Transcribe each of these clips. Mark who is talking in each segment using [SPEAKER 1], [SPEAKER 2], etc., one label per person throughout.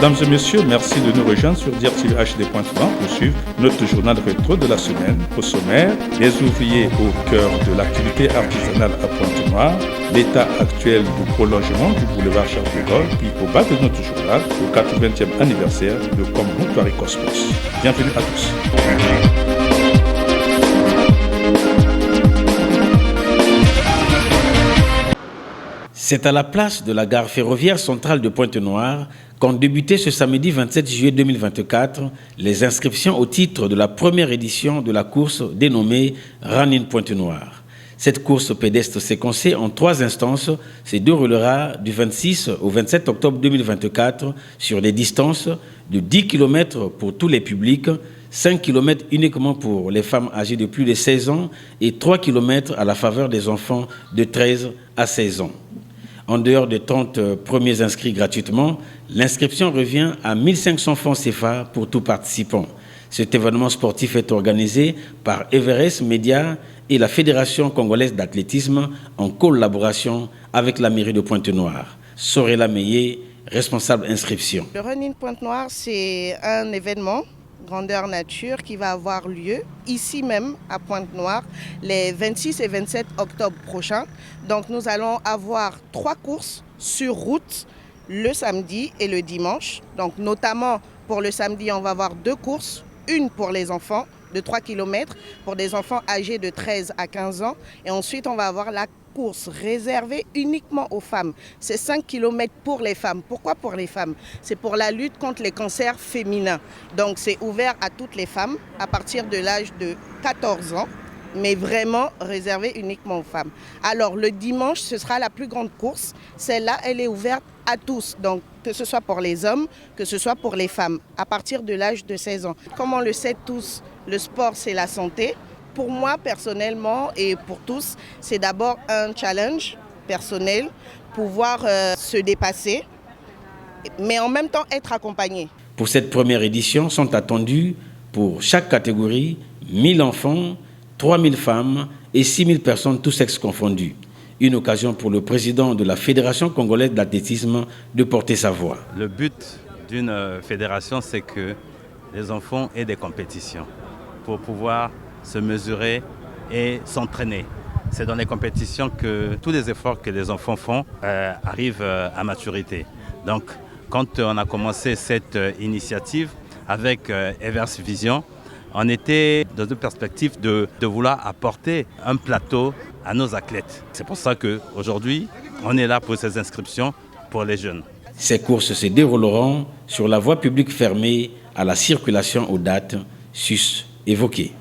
[SPEAKER 1] Mesdames et messieurs, merci de nous rejoindre sur DIRTV-HD.20 pour suivre notre journal rétro de la semaine. Au sommaire, les ouvriers au cœur de l'activité artisanale à Pointe-Noire, l'état actuel du prolongement du boulevard Charles de Gaulle, puis au bas de notre journal, le 80e anniversaire de Kombu Cosmos. Bienvenue à tous.
[SPEAKER 2] C'est à la place de la gare ferroviaire centrale de Pointe-Noire qu'ont débuté ce samedi 27 juillet 2024 les inscriptions au titre de la première édition de la course dénommée Run-in Pointe-Noire. Cette course pédestre séquencée en 3 instances se déroulera du 26 au 27 octobre 2024 sur des distances de 10 km pour tous les publics, 5 km uniquement pour les femmes âgées de plus de 16 ans et 3 km à la faveur des enfants de 13 à 16 ans. En dehors des 30 premiers inscrits gratuitement, l'inscription revient à 1500 francs CFA pour tout participant. Cet événement sportif est organisé par Everest Media et la Fédération congolaise d'athlétisme en collaboration avec la mairie de Pointe-Noire. Sorella Meillé, responsable inscription.
[SPEAKER 3] Le Run-in Pointe-Noire, c'est un événement grandeur nature qui va avoir lieu ici même à Pointe-Noire les 26 et 27 octobre prochains. Donc nous allons avoir 3 courses sur route le samedi et le dimanche. Donc notamment pour le samedi, on va avoir 2 courses, une pour les enfants de 3 km pour des enfants âgés de 13 à 15 ans et ensuite on va avoir la course réservée uniquement aux femmes. C'est 5 km pour les femmes. Pourquoi pour les femmes? C'est pour la lutte contre les cancers féminins. Donc c'est ouvert à toutes les femmes à partir de l'âge de 14 ans, mais vraiment réservé uniquement aux femmes. Alors le dimanche, ce sera la plus grande course. Celle-là, elle est ouverte à tous, donc que ce soit pour les hommes, que ce soit pour les femmes, à partir de l'âge de 16 ans. Comme on le sait tous, le sport, c'est la santé. Pour moi, personnellement, et pour tous, c'est d'abord un challenge personnel, pouvoir se dépasser, mais en même temps être accompagné.
[SPEAKER 2] Pour cette première édition, sont attendus pour chaque catégorie 1000 enfants, 3000 femmes et 6000 personnes, tous sexes confondus. Une occasion pour le président de la Fédération congolaise d'athlétisme de porter sa voix.
[SPEAKER 4] Le but d'une fédération, c'est que les enfants aient des compétitions pour pouvoir se mesurer et s'entraîner. C'est dans les compétitions que tous les efforts que les enfants font arrivent à maturité. Donc, quand on a commencé cette initiative avec Everest Vision, on était dans une perspective de vouloir apporter un plateau à nos athlètes. C'est pour ça qu'aujourd'hui, on est là pour ces inscriptions pour les jeunes.
[SPEAKER 2] Ces courses se dérouleront sur la voie publique fermée à la circulation aux dates sus évoquées.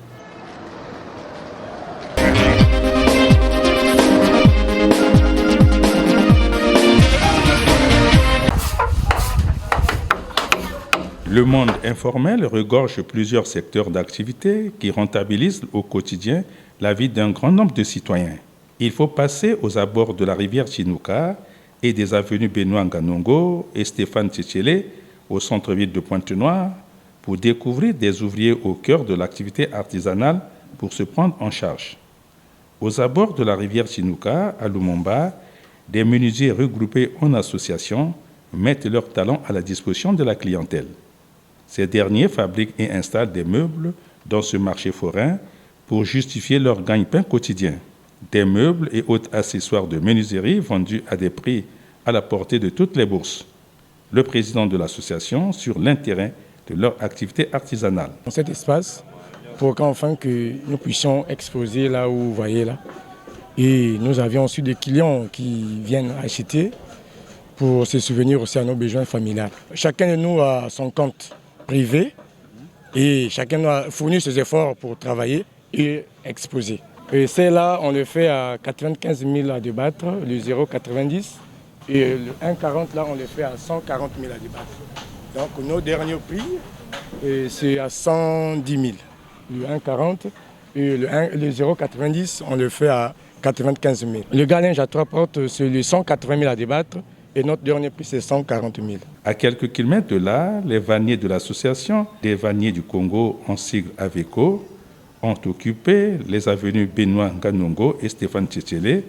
[SPEAKER 1] Le monde informel regorge plusieurs secteurs d'activité qui rentabilisent au quotidien la vie d'un grand nombre de citoyens. Il faut passer aux abords de la rivière Chinouka et des avenues Benoît Nganongo et Stéphane Tchétchelé au centre-ville de Pointe-Noire pour découvrir des ouvriers au cœur de l'activité artisanale pour se prendre en charge. Aux abords de la rivière Chinouka, à Lumumba, des menuisiers regroupés en association mettent leurs talents à la disposition de la clientèle. Ces derniers fabriquent et installent des meubles dans ce marché forain pour justifier leur gagne-pain quotidien. Des meubles et autres accessoires de menuiserie vendus à des prix à la portée de toutes les bourses. Le président de l'association sur l'intérêt de leur activité artisanale.
[SPEAKER 5] Dans cet espace, pour qu'enfin que nous puissions exposer là où vous voyez là. Et nous avions aussi des clients qui viennent acheter pour se souvenir aussi à nos besoins familiaux. Chacun de nous a son compte privé et chacun doit fournir ses efforts pour travailler et exposer. Et celle-là, on le fait à 95 000 à débattre, le 0,90 et le 1,40 là, on le fait à 140 000 à débattre. Donc nos derniers prix, c'est à 110 000. Le 1,40 et le 0,90, on le fait à 95 000. Le galinge à 3 portes, c'est le 180 000 à débattre. Et notre dernier prix, c'est 140 000.
[SPEAKER 1] À quelques kilomètres de là, les vanniers de l'association des vanniers du Congo, en sigle AVECO, ont occupé les avenues Benoît Nganongo et Stéphane Tchétchelé.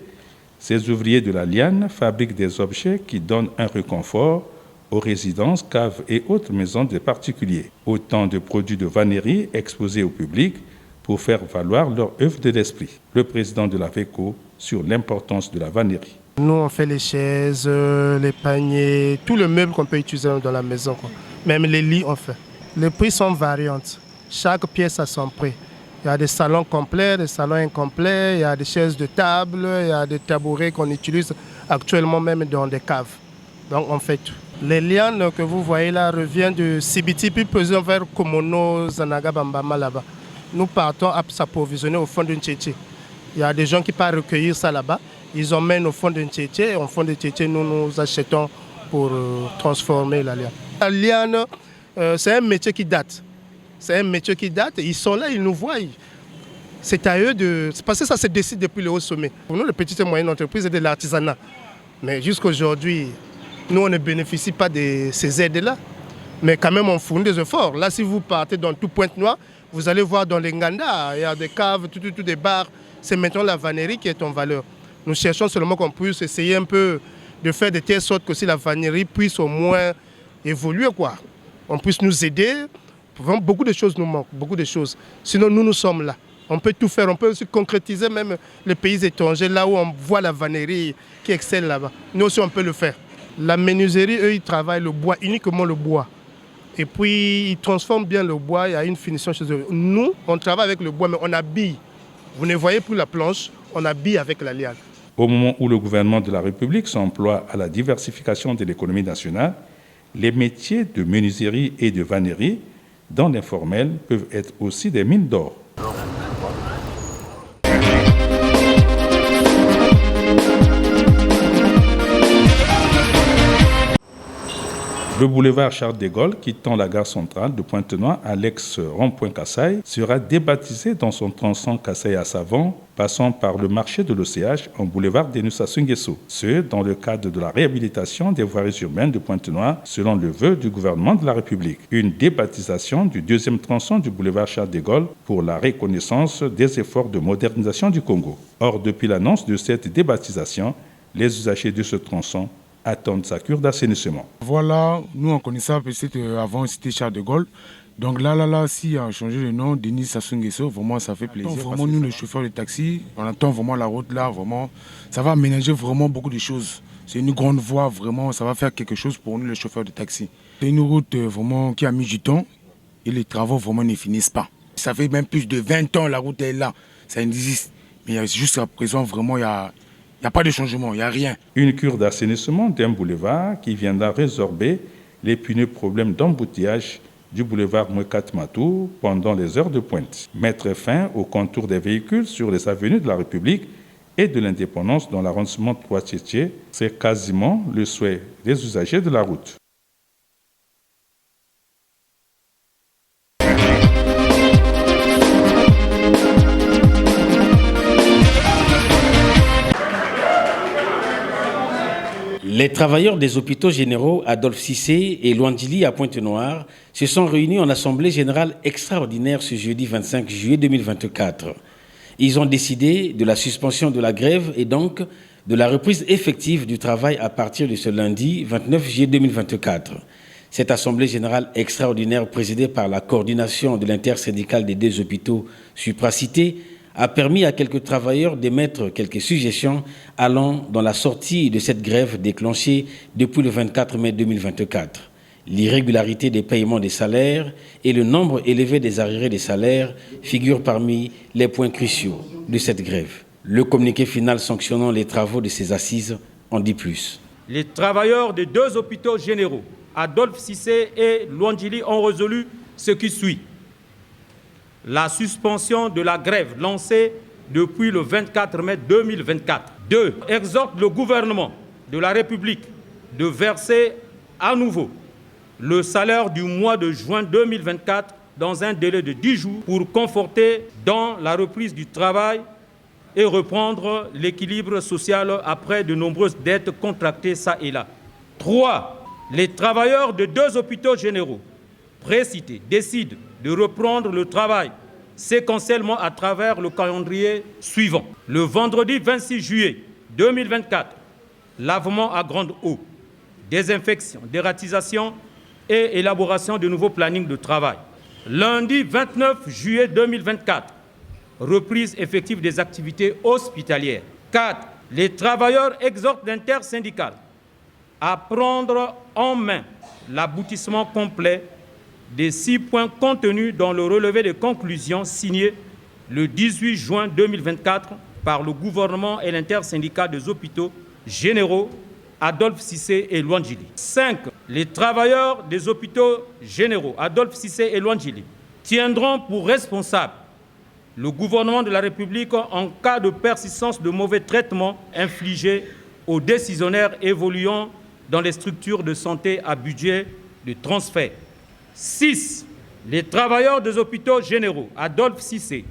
[SPEAKER 1] Ces ouvriers de la liane fabriquent des objets qui donnent un réconfort aux résidences, caves et autres maisons des particuliers. Autant de produits de vannerie exposés au public pour faire valoir leur œuvre de l'esprit. Le président de l'AVECO sur l'importance de la vannerie.
[SPEAKER 6] Nous, on fait les chaises, les paniers, tous les meubles qu'on peut utiliser dans la maison, quoi. Même les lits, on fait. Les prix sont variants. Chaque pièce a son prix. Il y a des salons complets, des salons incomplets, il y a des chaises de table, il y a des tabourets qu'on utilise actuellement même dans des caves. Donc on fait tout. Les lianes que vous voyez là reviennent de Sibiti, puis pesant vers Komono, Zanaga, Bambama là-bas. Nous partons à s'approvisionner au fond d'une tchétché. Il y a des gens qui partent recueillir ça là-bas. Ils emmènent au fond d'une tchétché. Et au fond de tchétché, nous achetons pour transformer la liane. La liane, c'est un métier qui date. C'est un métier qui date. Ils sont là, ils nous voient. C'est à eux de... Parce que ça se décide depuis le haut sommet. Pour nous, les petites et moyennes entreprises, c'est de l'artisanat. Mais jusqu'à aujourd'hui, nous, on ne bénéficie pas de ces aides-là. Mais quand même, on fournit des efforts. Là, si vous partez dans tout Pointe-Noire, vous allez voir dans les Nganda, il y a des caves, tout des bars. C'est maintenant la vannerie qui est en valeur. Nous cherchons seulement qu'on puisse essayer un peu de faire de telle sorte que si la vannerie puisse au moins évoluer, quoi. On puisse nous aider. Vraiment, beaucoup de choses nous manquent, beaucoup de choses. Sinon, nous sommes là. On peut tout faire, on peut aussi concrétiser même les pays étrangers, là où on voit la vannerie qui excelle là-bas. Nous aussi, on peut le faire. La menuiserie, eux, ils travaillent le bois, uniquement le bois. Et puis, ils transforment bien le bois, il y a une finition chez eux. Nous, on travaille avec le bois, mais on habille. Vous ne voyez plus la planche, on habille avec la liane.
[SPEAKER 1] Au moment où le gouvernement de la République s'emploie à la diversification de l'économie nationale, les métiers de menuiserie et de vannerie dans l'informel peuvent être aussi des mines d'or. Le boulevard Charles de Gaulle, quittant la gare centrale de Pointe-Noire à l'ex-rond-point Kassaï, sera débaptisé dans son tronçon Kassaï-Assavant, passant par le marché de l'OCH en boulevard Denis Sassou Nguesso. Ce, dans le cadre de la réhabilitation des voiries urbaines de Pointe-Noire, selon le vœu du gouvernement de la République. Une débaptisation du deuxième tronçon du boulevard Charles de Gaulle pour la reconnaissance des efforts de modernisation du Congo. Or, depuis l'annonce de cette débaptisation, les usagers de ce tronçon attendent sa cure d'assainissement.
[SPEAKER 7] Voilà, nous on connaissait peut-être avant c'était Charles de Gaulle. Donc là, si on a changé le nom, Denis Sassou Nguesso, vraiment ça fait plaisir. Vraiment nous les chauffeurs de taxi, on attend vraiment la route là, vraiment. Ça va aménager vraiment beaucoup de choses. C'est une grande voie, vraiment, ça va faire quelque chose pour nous les chauffeurs de taxi. C'est une route vraiment qui a mis du temps et les travaux vraiment ne finissent pas. Ça fait même plus de 20 ans la route est là, ça existe. Mais jusqu'à présent vraiment il n'y a pas de changement, il n'y a rien.
[SPEAKER 1] Une cure d'assainissement d'un boulevard qui viendra résorber l'épineux problème d'embouteillage du boulevard Mouekat-Matou pendant les heures de pointe. Mettre fin au contour des véhicules sur les avenues de la République et de l'indépendance dans l'arrondissement de Poitiers, c'est quasiment le souhait des usagers de la route.
[SPEAKER 2] Les travailleurs des hôpitaux généraux Adolphe Cissé et Luandili à Pointe-Noire se sont réunis en assemblée générale extraordinaire ce jeudi 25 juillet 2024. Ils ont décidé de la suspension de la grève et donc de la reprise effective du travail à partir de ce lundi 29 juillet 2024. Cette assemblée générale extraordinaire présidée par la coordination de l'intersyndicale des deux hôpitaux supracités a permis à quelques travailleurs d'émettre quelques suggestions allant dans la sortie de cette grève déclenchée depuis le 24 mai 2024. L'irrégularité des paiements des salaires et le nombre élevé des arriérés des salaires figurent parmi les points cruciaux de cette grève. Le communiqué final sanctionnant les travaux de ces assises en dit plus.
[SPEAKER 8] Les travailleurs des deux hôpitaux généraux, Adolphe Cissé et Luandili, ont résolu ce qui suit. La suspension de la grève lancée depuis le 24 mai 2024. 2. Exhorte le gouvernement de la République de verser à nouveau le salaire du mois de juin 2024 dans un délai de 10 jours pour conforter dans la reprise du travail et reprendre l'équilibre social après de nombreuses dettes contractées ça et là. 3. Les travailleurs de deux hôpitaux généraux précités décident de reprendre le travail séquentiellement à travers le calendrier suivant. Le vendredi 26 juillet 2024, lavement à grande eau. désinfection, dératisation et élaboration de nouveaux plannings de travail. Lundi 29 juillet 2024, reprise effective des activités hospitalières. 4. Les travailleurs exhortent l'intersyndicale à prendre en main l'aboutissement complet des 6 points contenus dans le relevé de conclusions signé le 18 juin 2024 par le gouvernement et l'intersyndicat des hôpitaux généraux Adolphe Cissé et Lwandjili. 5. Les travailleurs des hôpitaux généraux Adolphe Cissé et Lwandjili tiendront pour responsable le gouvernement de la République en cas de persistance de mauvais traitements infligés aux décisionnaires évoluant dans les structures de santé à budget de transfert. 6. Les travailleurs des hôpitaux généraux Adolphe Cissé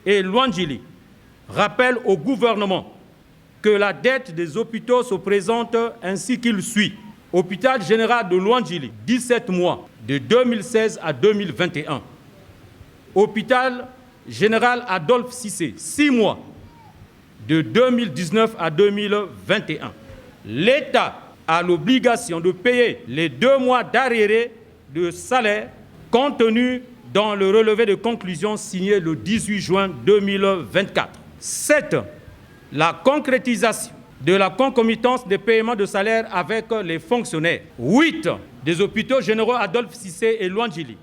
[SPEAKER 8] et Lwandjili rappellent au gouvernement que la dette des hôpitaux se présente ainsi qu'il suit. Hôpital général de Lwandjili, 17 mois, de 2016 à 2021. Hôpital général Adolphe Cissé, 6 mois, de 2019 à 2021. L'État a l'obligation de payer les 2 mois d'arriérés de salaire contenus dans le relevé de conclusions signé le 18 juin 2024. 7. La concrétisation de la concomitance des paiements de salaire avec les fonctionnaires. 8. Des hôpitaux généraux Adolphe Cissé et Lwandjili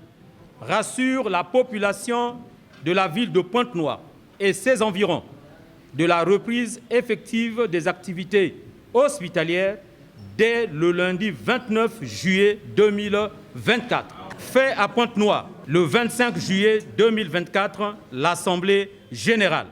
[SPEAKER 8] rassure la population de la ville de Pointe-Noire et ses environs de la reprise effective des activités hospitalières dès le lundi 29 juillet 2024. Fait à Pointe-Noire le 25 juillet 2024, l'Assemblée générale.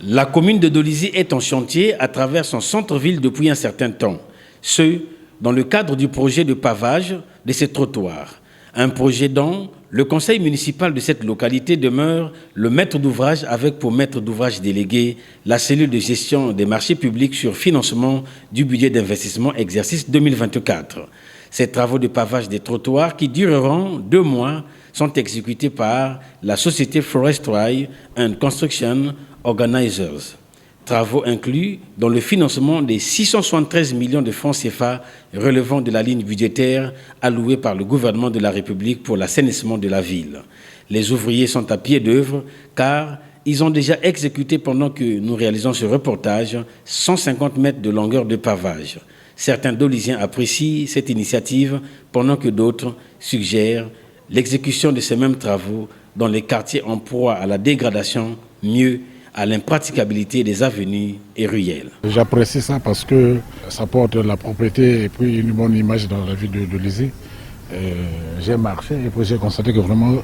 [SPEAKER 2] La commune de Dolisie est en chantier à travers son centre-ville depuis un certain temps. Ce, dans le cadre du projet de pavage de ses trottoirs. Un projet dont le conseil municipal de cette localité demeure le maître d'ouvrage avec pour maître d'ouvrage délégué la cellule de gestion des marchés publics sur financement du budget d'investissement exercice 2024. Ces travaux de pavage des trottoirs qui dureront 2 mois sont exécutés par la société Forestry and Construction Organizers. Travaux inclus dans le financement des 673 millions de francs CFA relevant de la ligne budgétaire allouée par le gouvernement de la République pour l'assainissement de la ville. Les ouvriers sont à pied d'œuvre car ils ont déjà exécuté pendant que nous réalisons ce reportage 150 mètres de longueur de pavage. Certains Dolisiens apprécient cette initiative pendant que d'autres suggèrent l'exécution de ces mêmes travaux dans les quartiers en proie à la dégradation, mieux à l'impraticabilité des avenues et ruelles.
[SPEAKER 9] J'apprécie ça parce que ça porte la propriété et puis une bonne image dans la ville de Dolisie. J'ai marché et puis j'ai constaté que vraiment,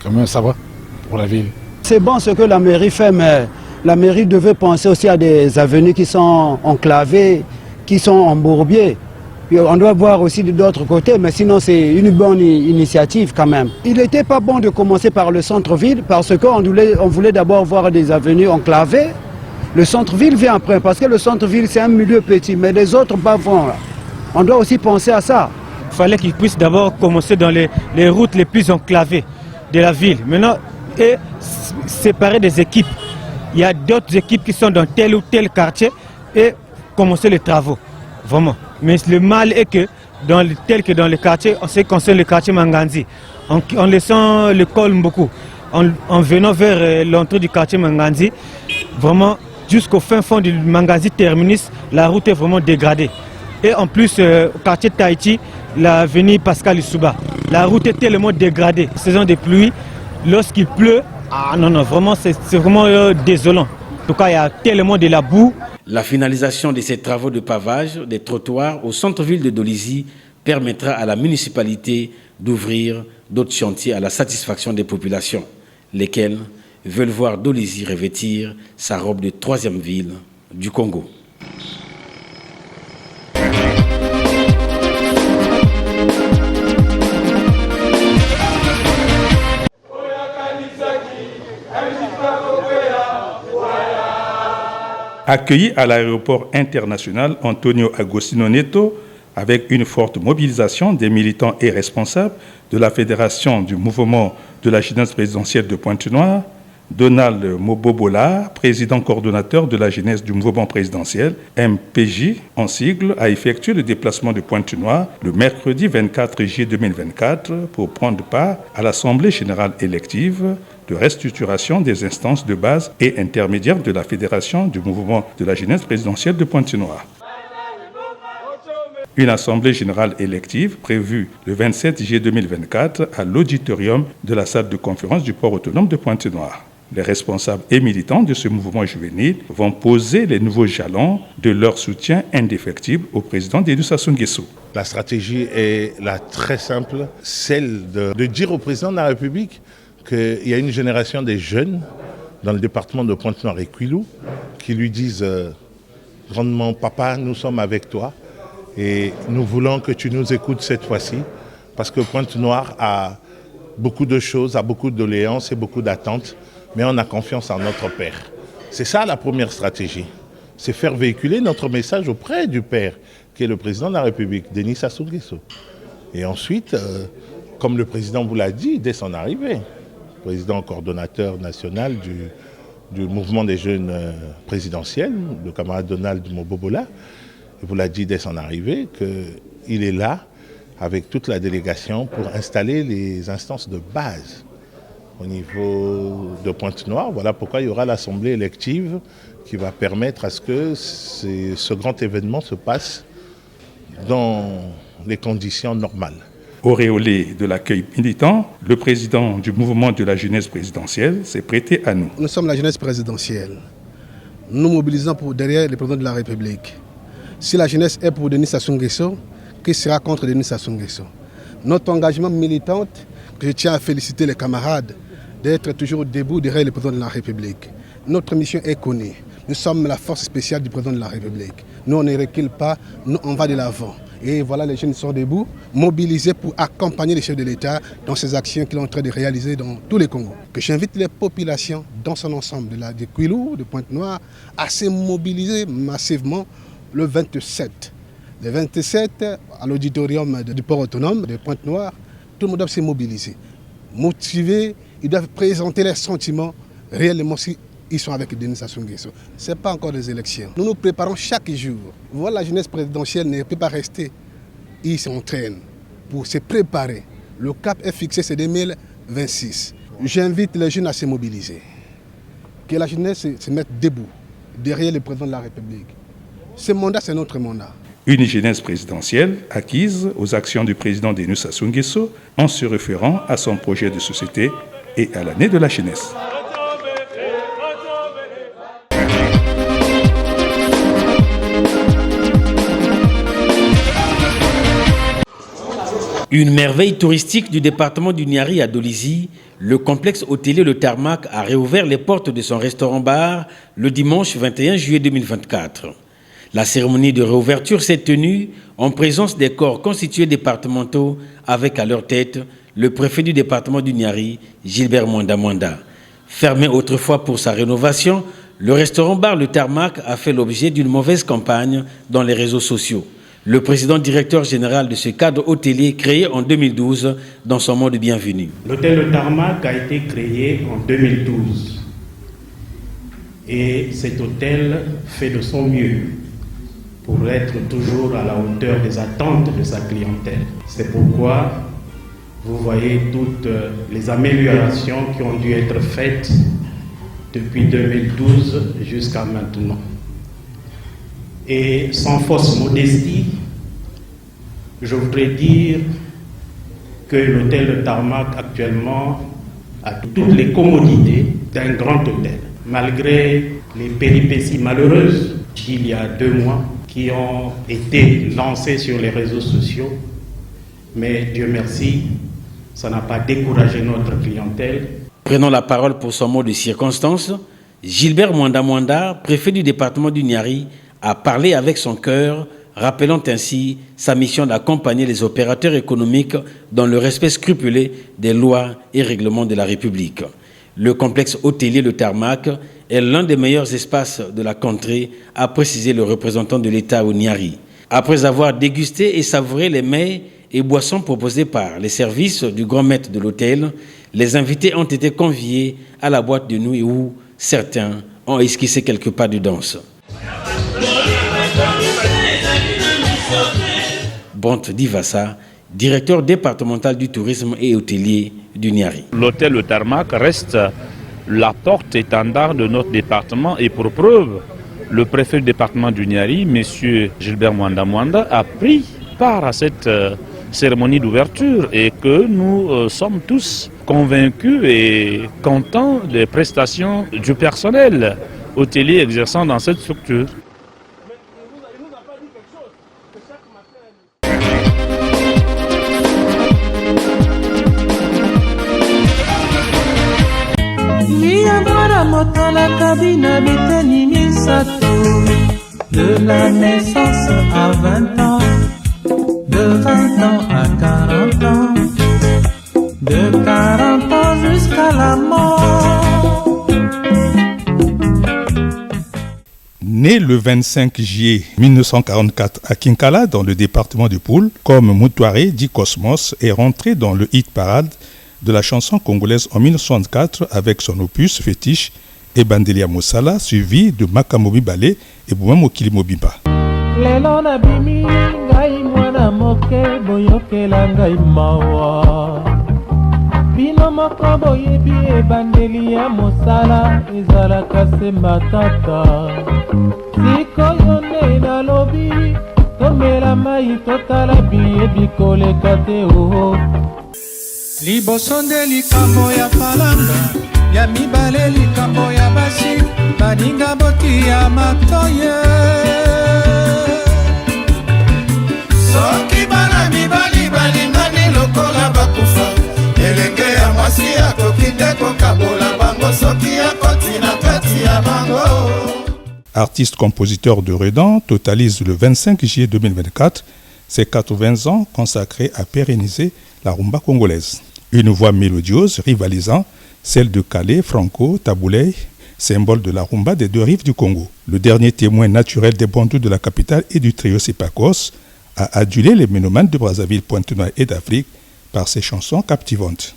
[SPEAKER 9] quand même, ça va pour la ville.
[SPEAKER 10] C'est bon ce que la mairie fait, mais la mairie devait penser aussi à des avenues qui sont enclavées, qui sont en bourbier. On doit voir aussi de l'autre côté, mais sinon c'est une bonne initiative quand même. Il n'était pas bon de commencer par le centre-ville parce qu'on voulait d'abord voir des avenues enclavées. Le centre-ville vient après parce que le centre-ville c'est un milieu petit, mais les autres pas vont là. On doit aussi penser à ça.
[SPEAKER 11] Il fallait qu'ils puissent d'abord commencer dans les routes les plus enclavées de la ville. Maintenant, et séparer des équipes. Il y a d'autres équipes qui sont dans tel ou tel quartier et commencer les travaux. Vraiment. Mais le mal est que, tel que dans le quartier, en ce qui concerne le quartier Manganzi, en laissant le col beaucoup, en venant vers l'entrée du quartier Manganzi, vraiment jusqu'au fin fond du Manganzi terminus, la route est vraiment dégradée. Et en plus, au quartier Tahiti, l'avenue Pascal Issouba, la route est tellement dégradée. Saison de pluie, lorsqu'il pleut, vraiment c'est vraiment désolant. En tout cas, il y a tellement de la boue.
[SPEAKER 2] La finalisation de ces travaux de pavage des trottoirs au centre-ville de Dolisie permettra à la municipalité d'ouvrir d'autres chantiers à la satisfaction des populations, lesquelles veulent voir Dolisie revêtir sa robe de 3e ville du Congo.
[SPEAKER 1] Accueilli à l'aéroport international Antonio Agostinho Neto avec une forte mobilisation des militants et responsables de la Fédération du mouvement de la jeunesse présidentielle de Pointe-Noire, Donald Mobobola, président coordonnateur de la jeunesse du mouvement présidentiel, MPJ en sigle, a effectué le déplacement de Pointe-Noire le mercredi 24 juillet 2024 pour prendre part à l'Assemblée générale élective de restructuration des instances de base et intermédiaires de la Fédération du mouvement de la jeunesse présidentielle de Pointe-Noire. Une assemblée générale élective prévue le 27 juillet 2024 à l'auditorium de la salle de conférence du port autonome de Pointe-Noire. Les responsables et militants de ce mouvement juvénile vont poser les nouveaux jalons de leur soutien indéfectible au président Denis Sassou Nguesso.
[SPEAKER 12] La stratégie est là très simple, celle de dire au président de la République qu'il y a une génération des jeunes dans le département de Pointe-Noire et Kouilou qui lui disent grandement « Papa, nous sommes avec toi et nous voulons que tu nous écoutes cette fois-ci parce que Pointe-Noire a beaucoup de choses, a beaucoup de doléances et beaucoup d'attentes. Mais on a confiance en notre Père. » C'est ça la première stratégie. C'est faire véhiculer notre message auprès du Père, qui est le président de la République, Denis Sassou Nguesso. Et ensuite, comme le président vous l'a dit dès son arrivée, président coordonnateur national du mouvement des jeunes présidentiels, le camarade Donald Mobobola, vous l'a dit dès son arrivée qu'il est là avec toute la délégation pour installer les instances de base au niveau de Pointe-Noire. Voilà pourquoi il y aura l'assemblée élective qui va permettre à ce que ce grand événement se passe dans les conditions normales.
[SPEAKER 1] Auréolé de l'accueil militant, le président du mouvement de la jeunesse présidentielle s'est prêté à nous.
[SPEAKER 13] Nous sommes la jeunesse présidentielle. Nous mobilisons derrière le président de la République. Si la jeunesse est pour Denis Sassou Nguesso, qui sera contre Denis Sassou Nguesso? Notre engagement militant, je tiens à féliciter les camarades d'être toujours debout derrière le président de la République. Notre mission est connue. Nous sommes la force spéciale du président de la République. Nous, on ne recule pas, nous, on va de l'avant. Et voilà, les jeunes sont debout, mobilisés pour accompagner les chefs de l'État dans ces actions qu'il est en train de réaliser dans tous les Congos. Que j'invite les populations dans son ensemble, de Kouilou, de Pointe-Noire, à se mobiliser massivement le 27. Le 27, à l'auditorium du port autonome de Pointe-Noire, tout le monde doit se mobiliser. Motivés, ils doivent présenter leurs sentiments réellement si ils sont avec Denis Sassou Nguesso. Ce n'est pas encore des élections. Nous nous préparons chaque jour. Voilà, la jeunesse présidentielle ne peut pas rester. Ils s'entraînent pour se préparer. Le cap est fixé, c'est 2026. J'invite les jeunes à se mobiliser. Que la jeunesse se mette debout, derrière le président de la République. Ce mandat, c'est notre mandat.
[SPEAKER 1] Une jeunesse présidentielle acquise aux actions du président Denis Sassou Nguesso en se référant à son projet de société et à l'année de la jeunesse.
[SPEAKER 2] Une merveille touristique du département du Niari à Dolisie, le complexe hôtelier Le Tarmac a réouvert les portes de son restaurant-bar le dimanche 21 juillet 2024. La cérémonie de réouverture s'est tenue en présence des corps constitués départementaux avec à leur tête le préfet du département du Niari, Gilbert Mwanda Mwanda. Fermé autrefois pour sa rénovation, le restaurant-bar Le Tarmac a fait l'objet d'une mauvaise campagne dans les réseaux sociaux. Le président directeur général de ce cadre hôtelier créé en 2012 dans son mot de bienvenue.
[SPEAKER 14] L'hôtel Le Tarmac a été créé en 2012 et cet hôtel fait de son mieux pour être toujours à la hauteur des attentes de sa clientèle. C'est pourquoi vous voyez toutes les améliorations qui ont dû être faites depuis 2012 jusqu'à maintenant. Et sans fausse modestie, je voudrais dire que l'hôtel Le Tarmac actuellement a toutes les commodités d'un grand hôtel. Malgré les péripéties malheureuses d'il y a 2 mois qui ont été lancées sur les réseaux sociaux, mais Dieu merci, ça n'a pas découragé notre clientèle.
[SPEAKER 2] Prenant la parole pour son mot de circonstance, Gilbert Mwanda Mwanda, préfet du département du Niari, a parlé avec son cœur, rappelant ainsi sa mission d'accompagner les opérateurs économiques dans le respect scrupuleux des lois et règlements de la République. Le complexe hôtelier Le Tarmac est l'un des meilleurs espaces de la contrée, a précisé le représentant de l'État au Niari. Après avoir dégusté et savouré les mets et boissons proposés par les services du grand maître de l'hôtel, les invités ont été conviés à la boîte de nuit où certains ont esquissé quelques pas de danse. Bonte Divassa, directeur départemental du tourisme et hôtelier du Niari.
[SPEAKER 15] L'hôtel Le Tarmac reste la porte-étendard de notre département et pour preuve, le préfet du département du Niari, M. Gilbert Mwanda, a pris part à cette cérémonie d'ouverture et que nous sommes tous convaincus et contents des prestations du personnel hôtelier exerçant dans cette structure.
[SPEAKER 16] De la naissance à 20 ans, de 20 ans à 40 ans, de 40 ans jusqu'à la mort.
[SPEAKER 1] Né le 25 juillet 1944 à Kinkala, dans le département de Poul, comme Moutouaré dit Cosmos est rentré dans le hit parade de la chanson congolaise en 1964 avec son opus fétiche et Bandelia Mosala, suivi de Makamobi Balé et Bouma Mokili Mobimba.
[SPEAKER 16] Lelo na bimi ngai mwana moke boyokela ngai mawa. Bino moko boyebi e Bandelia Mosala ezalaka se matata. Sikoyo nde nalobi tomela mai totala biye bikoleka te oho. Liboso nde likambo ya falanga ya mibale likambo ya basi baninga boti ya matoye soki bana mibali balingani lokola bakufa elenge ya mwasi akoki te kokabola bango soki akoti na kati ya bango.
[SPEAKER 1] Artiste-compositeur de Redan, totalise le 25 juillet 2024 ses 80 ans consacrés à pérenniser la rumba congolaise. Une voix mélodieuse rivalisant celle de Calais, Franco, Taboulay, symbole de la rumba des deux rives du Congo. Le dernier témoin naturel des bantous de la capitale et du trio Sepakos a adulé les mélomanes de Brazzaville, Pointe-Noire et d'Afrique par ses chansons captivantes.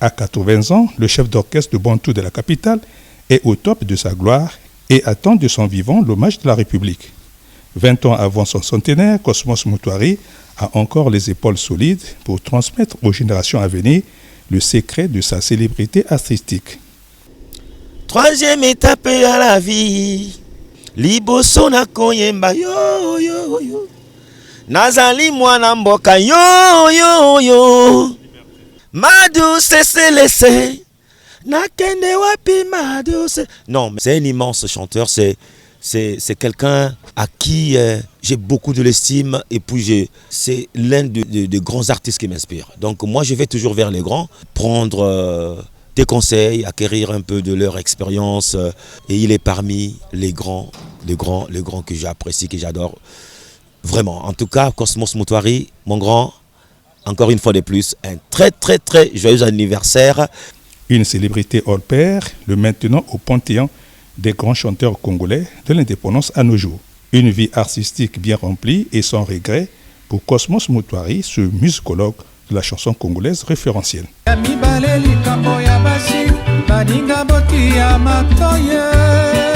[SPEAKER 1] À 80 ans, le chef d'orchestre de bantou de la capitale est au top de sa gloire et attend de son vivant l'hommage de la République. 20 ans avant son centenaire, Cosmos Moutouari a encore les épaules solides pour transmettre aux générations à venir le secret de sa célébrité artistique.
[SPEAKER 17] Troisième étape à la vie, liboso na koyemba yo yo yo, nazali mwana mboka yo yo yo, Madou c'est laissé. Non, mais c'est un immense chanteur, c'est quelqu'un à qui j'ai beaucoup de l'estime et puis c'est l'un des grands artistes qui m'inspire. Donc moi je vais toujours vers les grands, prendre des conseils, acquérir un peu de leur expérience et il est parmi les grands que j'apprécie, que j'adore. Vraiment, en tout cas, Cosmos Moutouari, mon grand, encore une fois de plus, un très très très joyeux anniversaire.
[SPEAKER 1] Une célébrité hors pair, le maintenant au panthéon des grands chanteurs congolais de l'indépendance à nos jours. Une vie artistique bien remplie et sans regret pour Cosmos Moutouari, ce musicologue de la chanson congolaise référentielle.
[SPEAKER 16] Ya mibale likambo ya basi baninga boti ya matoye